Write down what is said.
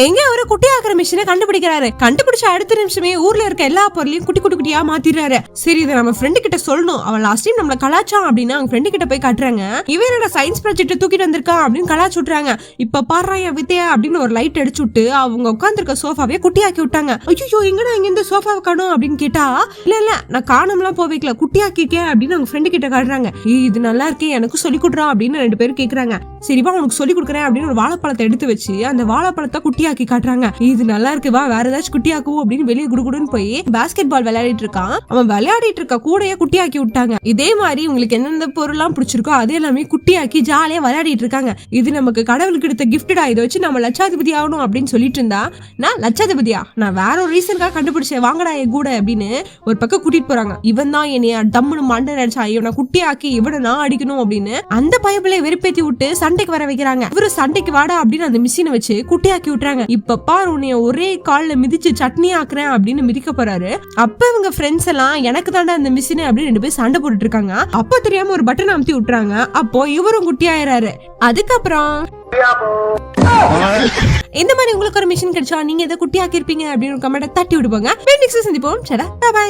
எங்க அவரு குட்டி ஆக்குற மிஷினை கண்டுபிடிக்கிறாரு. கண்டுபிடிச்ச அடுத்த நிமிஷமே ஊர்ல இருக்க எல்லா பொருளையும் குட்டி குட்டி குட்டியா மாத்திடுறாரு. சரி இதை நம்ம ஃப்ரெண்டு கிட்ட சொல்லணும், அவன் லாஸ்ட் டைம் நம்மள கலாச்சான் அப்படின்னு அவங்க ஃப்ரெண்டு கிட்ட போய் காட்டுறாங்க. இவரோட சயின்ஸ் ப்ராஜெக்ட் தூக்கிட்டு வந்திருக்கா அப்படின்னு கலாச்சு விட்டுறாங்க. இப்ப பாடுறா என் வித்தையா அப்படின்னு ஒரு லைட் அடிச்சு விட்டு அவங்க உட்காந்துருக்க சோஃபாவே குட்டியாக்கி விட்டாங்க. ஐயோ எங்கடா இங்க இந்த சோஃபாவை காணும் அப்படின்னு கேட்டா, இல்ல நான் காணம்லாம் போய் வைக்கல, குட்டியாக்கிருக்கேன் அப்படின்னு அவங்க ஃப்ரெண்டு கிட்ட காட்டுறாங்க. இது நல்லா இருக்கே, எனக்கு சொல்லி கொடுறா அப்படின்னு 2 பேரும் கேக்குறாங்க. சரிவா உனக்கு சொல்லி கொடுக்குறேன் அப்படின்னு ஒரு வாழைப்பழத்தை எடுத்து வச்சு அந்த வாழைப்பழத்தை குட்டியாக்கி காட்டுறாங்க. இது நல்லா இருக்கு, வா வேற ஏதாச்சும் குட்டியாக்குவோம் அப்படின்னு வெளியே குடுகுடுன்னு போய் பாஸ்கெட் பால் விளையாடிட்டு இருக்கான். அவன் விளையாடிட்டு இருக்க கூடையே குட்டியாக்கி விட்டாங்க. இதே மாதிரி உங்களுக்கு எந்தெந்த பொருள்லாம் பிடிச்சிருக்கோ அதே எல்லாமே குட்டியாக்கி ஜாலியா விளையாடிட்டு இருக்காங்க. இது நமக்கு கடவுளுக்கு எடுத்த கிஃப்டா, இதை வச்சு நம்ம லட்சாதிபதி ஆகணும் அப்படின்னு சொல்லிட்டு இருந்தா, நான் லட்சாதிபதியா, நான் வேற ஒரு ரீசனுக்காக கண்டுபிடிச்சேன், வாங்கடா என் கூட அப்படின்னு ஒரு பக்கம் கூட்டிட்டு போறாங்க. இவன் தான் என்னைய டம்முன்னு மண்டை அடிச்சா, இவனை குட்டியாக்கி இவனை நான் அடிக்கணும் அப்படின்னு அந்த பயபிளை வெறுப்பேத்தி விட்டு சண்டைக்கு வர வைக்கிறாங்க. இவரு சண்டைக்கு வாடா அப்படின்னு அந்த மிஷினை வச்சு குட்டியாக்கி விட்டுறாங்க. இப்ப பாரு உன்னைய ஒரே கால்ல மிதிச்சு சட்னி ஆக்குறேன் அப்படின்னு மிதிக்க போறாரு. அப்ப இவங்க ஃப்ரெண்ட்ஸ் எல்லாம் எனக்கு தாண்டா அந்த மிஷினை அப்படின்னு 2 பேர் சண்டை போட்டுட்டு இருக்காங்க. அப்ப தெரியாம ஒரு பட்டன் அமுத்தி விட்டுறாங்க. அப்போ இவரும் குட்டியாயிராரு. அதுக்கப்புறம் இந்த மாதிரி உங்களுக்கு ஒரு மிஷின் கிடைச்சா நீங்க எதை குட்டியாக்கி இருப்பீங்க அப்படின்னு கமெண்ட் தட்டி விடுவாங்க. நெக்ஸ்ட் சந்திப்போம். சடா பை.